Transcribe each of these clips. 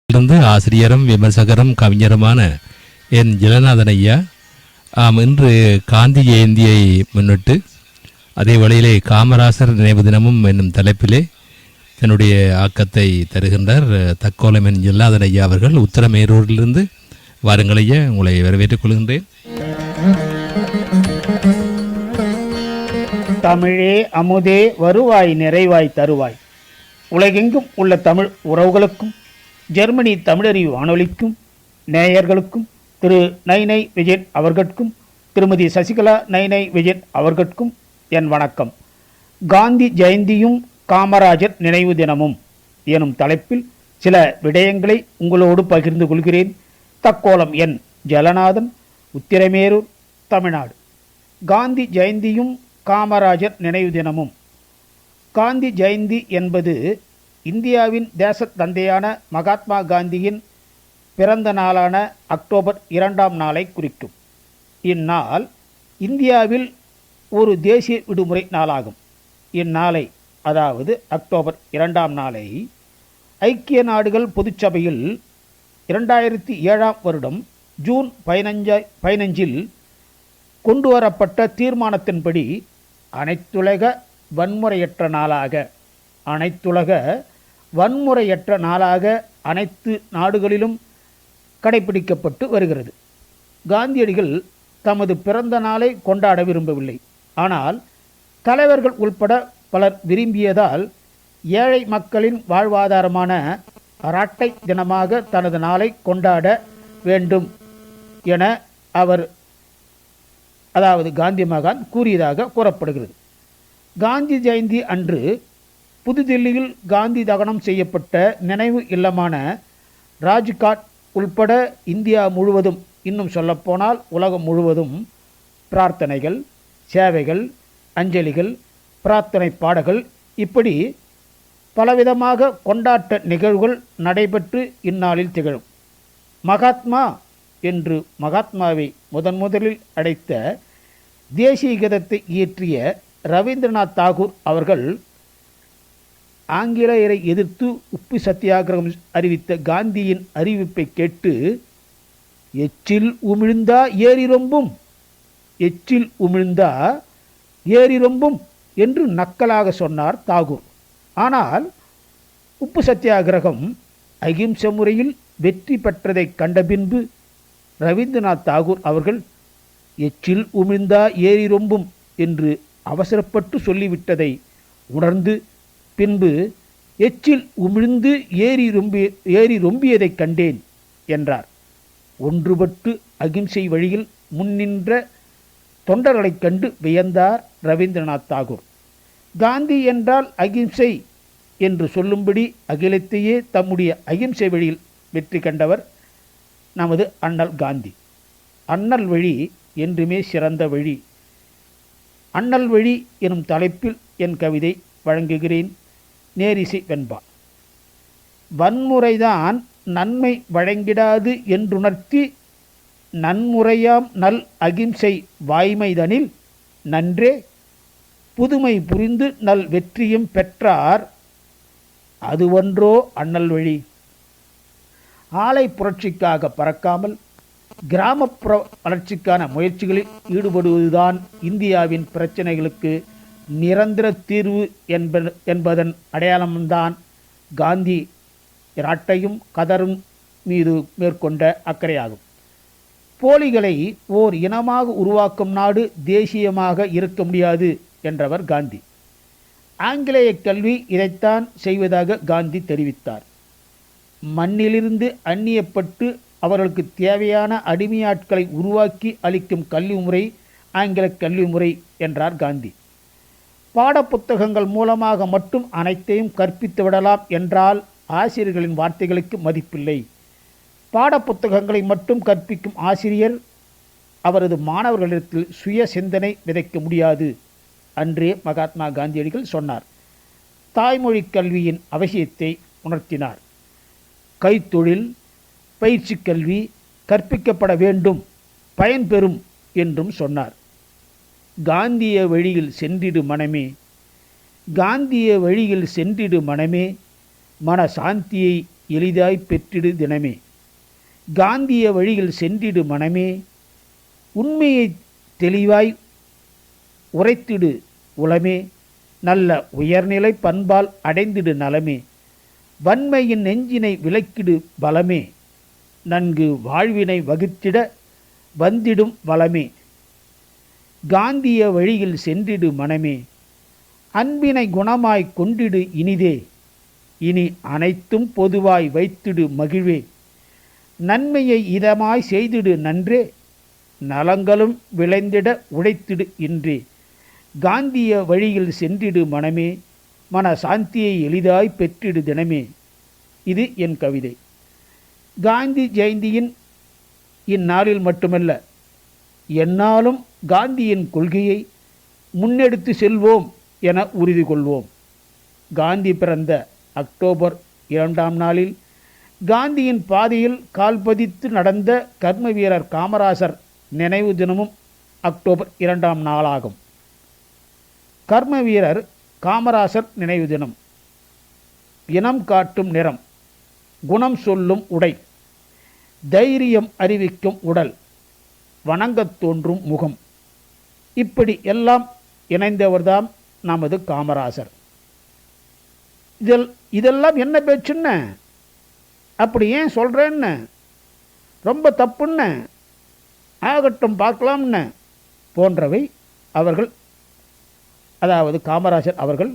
இருந்து ஆசிரியரும் விமர்சகரும் கவிஞருமான என் ஜெகநாதன் ஐயா இன்று காந்தி ஜெயந்தியை முன்னிட்டு அதே வழியிலே காமராசர் நினைவு தினமும் என்னும் தலைப்பிலே தன்னுடைய ஆக்கத்தை தருகின்றார் தக்கோலம் என் ஜெகநாதன் ஐயா அவர்கள் உத்தரமேரூரிலிருந்து. வாருங்கள் ஐயா, உங்களை வரவேற்றுக் கொள்கின்றேன். தமிழே அமுதே வருவாய் நிறைவாய் தருவாய். உலகெங்கும் உள்ள தமிழ் உறவுகளுக்கும் ஜெர்மனி தமிழறிவு வானொலிக்கும் நேயர்களுக்கும் திரு நைனை விஜயன் அவர்களுக்கும் திருமதி சசிகலா நைனை விஜயன் அவர்களுக்கும் என் வணக்கம். காந்தி ஜெயந்தியும் காமராஜர் நினைவு தினமும் எனும் தலைப்பில் சில விடயங்களை உங்களோடு பகிர்ந்து கொள்கிறேன். தக்கோலம் என் ஜெகநாதன், உத்திரமேரூர், தமிழ்நாடு. காந்தி ஜெயந்தியும் காமராஜர் நினைவு தினமும். காந்தி ஜெயந்தி என்பது இந்தியாவின் தேச தந்தையான மகாத்மா காந்தியின் பிறந்த நாளான அக்டோபர் 2ஆம் நாளை குறிக்கும். இந்நாள் இந்தியாவில் ஒரு தேசிய விடுமுறை நாளாகும். இந்நாளை, அதாவது அக்டோபர் 2ஆம் நாளை, ஐக்கிய நாடுகள் பொதுச்சபையில் 2007ஆம் வருடம் ஜூன் 15இல் கொண்டு வரப்பட்ட தீர்மானத்தின்படி அனைத்துலக வன்முறையற்ற நாளாக அனைத்து நாடுகளிலும் கடைபிடிக்கப்பட்டு வருகிறது. காந்தியடிகள் தமது பிறந்த நாளை கொண்டாட விரும்பவில்லை. ஆனால் தலைவர்கள் உள்பட பலர் விரும்பியதால் ஏழை மக்களின் வாழ்வாதாரமான ராட்டை தினமாக தனது நாளை கொண்டாட வேண்டும் என அவர், அதாவது காந்தி மகான் கூறியதாக கூறப்படுகிறது. காந்தி ஜெயந்தி அன்று புதுதில்லியில் காந்தி தகனம் செய்யப்பட்ட நினைவு இல்லமான ராஜ்காட் உள்பட இந்தியா முழுவதும், இன்னும் சொல்லப்போனால் உலகம் முழுவதும் பிரார்த்தனைகள், சேவைகள், அஞ்சலிகள், பிரார்த்தனை பாடல்கள், இப்படி பலவிதமாக கொண்டாட்ட நிகழ்வுகள் நடைபெற்று இந்நாளில் திகழும். மகாத்மா என்று மகாத்மாவை முதலில் அழைத்த தேசிய கீதத்தை இயற்றிய ரவீந்திரநாத் தாகூர் அவர்கள் ஆங்கிலேயரை எதிர்த்து உப்பு சத்தியாகிரகம் அறிவித்த காந்தியின் அறிவிப்பை கேட்டு எச்சில் உமிழ்ந்தா ஏறி ரொம்பும் என்று நக்கலாக சொன்னார் தாகூர். ஆனால் உப்பு சத்தியாகிரகம் அகிம்சை முறையில் வெற்றி பெற்றதை கண்ட பின்பு ரவீந்திரநாத் தாகூர் அவர்கள் எச்சில் உமிழ்ந்தா ஏறி ரொம்பும் என்று அவசரப்பட்டு சொல்லிவிட்டதை உணர்ந்து பின்பு எச்சில் உமிழ்ந்து ஏறி ரொம்பியதை கண்டேன் என்றார். ஒன்றுபட்டு அகிம்சை வழியில் முன்னின்ற தொண்டர்களைக் கண்டு வியந்தார் ரவீந்திரநாத் தாகூர். காந்தி என்றால் அகிம்சை என்று சொல்லும்படி அகிலத்தையே தம்முடைய அகிம்சை வழியில் வெற்றி கண்டவர் நமது அண்ணல் காந்தி. அண்ணல் வழி என்றுமே சிறந்த வழி. அண்ணல் வழி எனும் தலைப்பில் என் கவிதை வழங்குகிறேன். நேரிசை வெண்பா. வன்முறைதான் நன்மை வழங்கிடாது என்றுணர்த்தி நன்முறையாம் நல் அகிம்சை வாய்மைதனில் நன்றே புதுமை புரிந்து நல் வெற்றியும் பெற்றார் அது ஒன்றோ அண்ணல் வழி. ஆலை புரட்சிக்காக பறக்காமல் கிராமப்புற வளர்ச்சிக்கான முயற்சிகளில் ஈடுபடுவதுதான் இந்தியாவின் பிரச்சனைகளுக்கு நிரந்தர தீர்வு என்பதன் அடையாளம்தான் காந்தி ராட்டையும் கதரும் மீது மேற்கொண்ட அக்கறையாகும். போலிகளை ஓர் இனமாக உருவாக்கும் நாடு தேசியமாக இருக்க முடியாது என்றவர் காந்தி. ஆங்கிலேய கல்வி இதைத்தான் செய்வதாக காந்தி தெரிவித்தார். மண்ணிலிருந்து அந்நியப்பட்டு அவர்களுக்கு தேவையான அடிமையாட்களை உருவாக்கி அளிக்கும் கல்வி முறை ஆங்கில கல்வி முறை என்றார் காந்தி. பாடப்புத்தகங்கள் மூலமாக மட்டும் அனைத்தையும் கற்பித்து விடலாம் என்றால் ஆசிரியர்களின் வார்த்தைகளுக்கு மதிப்பில்லை. பாடப்புத்தகங்களை மட்டும் கற்பிக்கும் ஆசிரியர் அவரது மாணவர்களிடத்தில் சுய சிந்தனை விதைக்க முடியாது அன்றே மகாத்மா காந்தியடிகள் சொன்னார். தாய்மொழி கல்வியின் அவசியத்தை உணர்த்தினார். கைத்தொழில், பயிற்சி கல்வி கற்பிக்கப்பட வேண்டும், பயன்பெறும் என்றும் சொன்னார். காந்திய வழியில் சென்றிடு மனமே, மன சாந்தியை எளிதாய் பெற்றிடு தினமே. காந்திய வழியில் சென்றிடு மனமே. உண்மையை தெளிவாய் உரைத்திடு உளமே. நல்ல உயர்நிலை பண்பால் அடைந்திடு நலமே. வன்மையின் நெஞ்சினை விலக்கிடு பலமே. நன்கு வாழ்வினை வகுத்திட வந்திடும் வளமே. காந்திய வழியில் சென்றிடு மனமே. அன்பினை குணமாய் கொண்டிடு இனிதே. இனி அனைத்தும் பொதுவாய் வைத்திடு மகிழ்வே. நன்மையை இதமாய் செய்திடு நன்றே. நலங்களும் விளைந்திட உழைத்திடு இன்றே. காந்திய வழியில் சென்றிடு மனமே. மன சாந்தியை எளிதாய் பெற்றிடு தினமே. இது என் கவிதை. காந்தி ஜெயந்தியின் இந்நாளில் மட்டுமல்ல, எந்நாளும் காந்தியின் கொள்கையை முன்னெடுத்து செல்வோம் என உறுதி கொள்வோம். காந்தி பிறந்த அக்டோபர் 2ஆம் நாளில் காந்தியின் பாதையில் கால்பதித்து நடந்த கர்ம வீரர் காமராசர் நினைவு தினமும் அக்டோபர் 2ஆம் நாளாகும். கர்ம வீரர் காமராசர் நினைவு தினம். இனம் காட்டும் நிறம், குணம் சொல்லும் உடை, தைரியம் அறிவிக்கும் உடல், வணங்கத் தோன்றும் முகம், இப்படி எல்லாம் இணைந்தவர்தான் நமது காமராசர். இதெல்லாம் என்ன பேச்சுன்ன, அப்படி ஏன் சொல்கிறேன்னு, ரொம்ப தப்புன்னு, ஆகட்டும் பார்க்கலாம்னு போன்றவை அவர்கள், அதாவது காமராஜர் அவர்கள்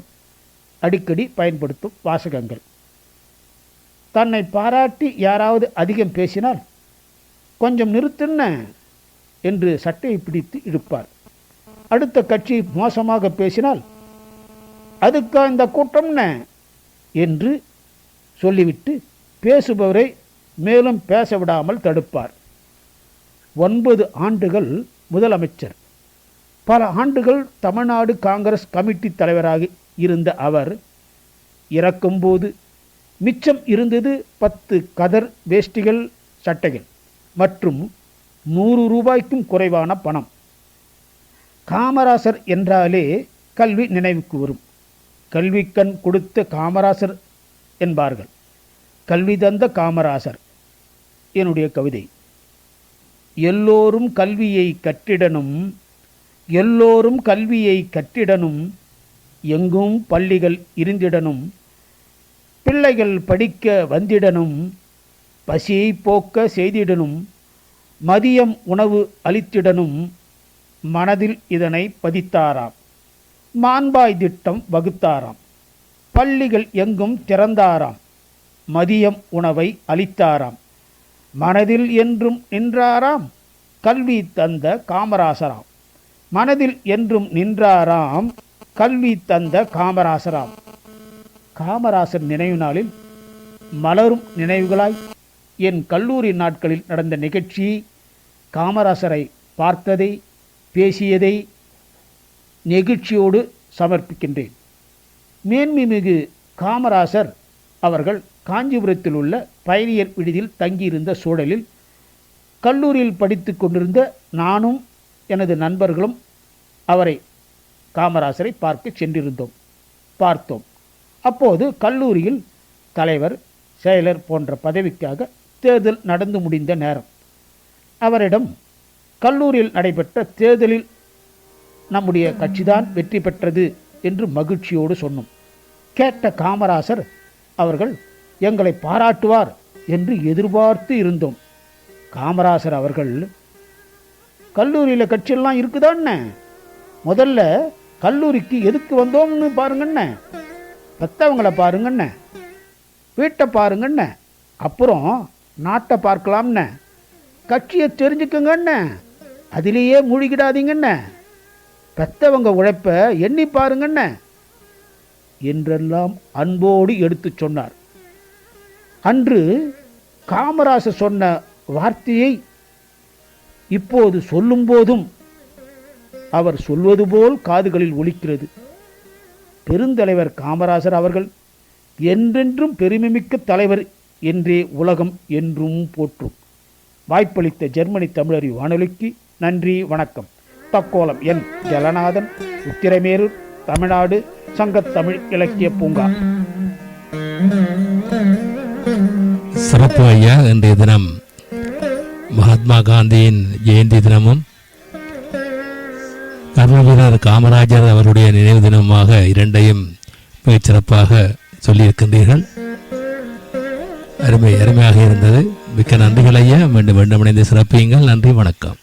அடிக்கடி பயன்படுத்தும் வாசகங்கள். தன்னை பாராட்டி யாராவது அதிகம் பேசினால் கொஞ்சம் நிறுத்துன்ன என்று சட்டையை பிடித்து இழுப்பார். அடுத்த கட்சி மோசமாக பேசினால் அதுக்கா இந்த கூட்டம்ன என்று சொல்லிவிட்டு பேசுபவரை மேலும் பேச விடாமல் தடுப்பார். 9 ஆண்டுகள் முதலமைச்சர், பல ஆண்டுகள் தமிழ்நாடு காங்கிரஸ் கமிட்டி தலைவராக இருந்த அவர் இறக்கும்போது மிச்சம் இருந்தது 10 கதர் வேஷ்டிகள், சட்டைகள் மற்றும் 100 ரூபாய்க்கும் குறைவான பணம். காமராசர் என்றாலே கல்வி நினைவுக்கு வரும். கல்விக்கண் கொடுத்த காமராசர் என்பார்கள். கல்வி தந்த காமராசர். என்னுடைய கவிதை. எல்லோரும் கல்வியை கற்றிடனும், எல்லோரும் கல்வியை கற்றிடனும், எங்கும் பள்ளிகள் இருந்திடனும், பிள்ளைகள் படிக்க வந்திடனும், பசியை போக்க செய்திடனும், மதியம் உணவு அளித்திடனும், மனதில் இதனை பதித்தாராம். மாண்பாய் திட்டம் வகுத்தாராம். பள்ளிகள் எங்கும் திறந்தாராம். மதியம் உணவை அளித்தாராம். மனதில் என்றும் நின்றாராம். கல்வி தந்த காமராசராம். மனதில் என்றும் நின்றாராம். கல்வி தந்த காமராசராம். காமராசர் நினைவு நாளில் மலரும் நினைவுகளாய் என் கல்லூரி நாட்களில் நடந்த நிகழ்ச்சியை, காமராசரை பார்த்ததை, பேசியதை நெகிழ்ச்சியோடு சமர்ப்பிக்கின்றேன். மேன்மைமிகு காமராசர் அவர்கள் காஞ்சிபுரத்தில் உள்ள பயணியர் விடுதியில் தங்கியிருந்த சூழலில் கல்லூரியில் படித்து கொண்டிருந்த நானும் எனது நண்பர்களும் அவரை, காமராசரை பார்க்க சென்றிருந்தோம். பார்த்தோம். அப்போது கல்லூரியில் தலைவர், செயலர் போன்ற பதவிக்காக தேர்தல் நடந்து முடிந்த நேரம். அவரிடம் கல்லூரியில் நடைபெற்ற தேர்தலில் நம்முடைய கட்சிதான் வெற்றி பெற்றது என்று மகிழ்ச்சியோடு சொன்னோம். கேட்ட காமராசர் அவர்கள் எங்களை பாராட்டுவார் என்று எதிர்பார்த்து இருந்தோம். காமராசர் அவர்கள், கல்லூரியில் கட்சியெல்லாம் இருக்குதான்னு, முதல்ல கல்லூரிக்கு எதுக்கு வந்தோம்னு பாருங்கண்ண, பெற்றவங்களை பாருங்கண்ண, வீட்டை பாருங்கண்ண, அப்புறம் நாட்டை பார்க்கலாம்ண்ண, கட்சியை தெரிஞ்சுக்குங்கண்ண, அதிலேயே மூழ்கிடாதீங்கண்ண, பெற்றவங்க உழைப்ப எண்ணி பாருங்கண்ண என்றெல்லாம் அன்போடு எடுத்து சொன்னார். அன்று காமராசர் சொன்ன வார்த்தையை இப்போது சொல்லும்போதும் அவர் சொல்வது போல் காதுகளில் ஒலிக்கிறது. பெருந்தலைவர் காமராசர் அவர்கள் என்றென்றும் பெருமைமிக்க தலைவர் என்றே உலகம் என்றும் போற்றும். வாய்ப்பளித்த ஜெர்மனி தமிழறி வானொலிக்கு நன்றி, வணக்கம். தக்கோலம் என் ஜலநாதன், உத்திரமேரூர், தமிழ்நாடு, சங்கத்தமிழ் இலக்கிய பூங்கா. சிறப்பு ஐயா. இன்றைய தினம் மகாத்மா காந்தியின் ஜெயந்தி தினமும் கர்ம வீரர் காமராஜர் அவருடைய நினைவு தினமாக இரண்டையும் மிகச் சிறப்பாக சொல்லியிருக்கின்றீர்கள். அருமையாக இருந்தது. மிக்க நன்றிகள் ஐயா. மீண்டும் இணைந்து சிறப்பியுங்கள். நன்றி, வணக்கம்.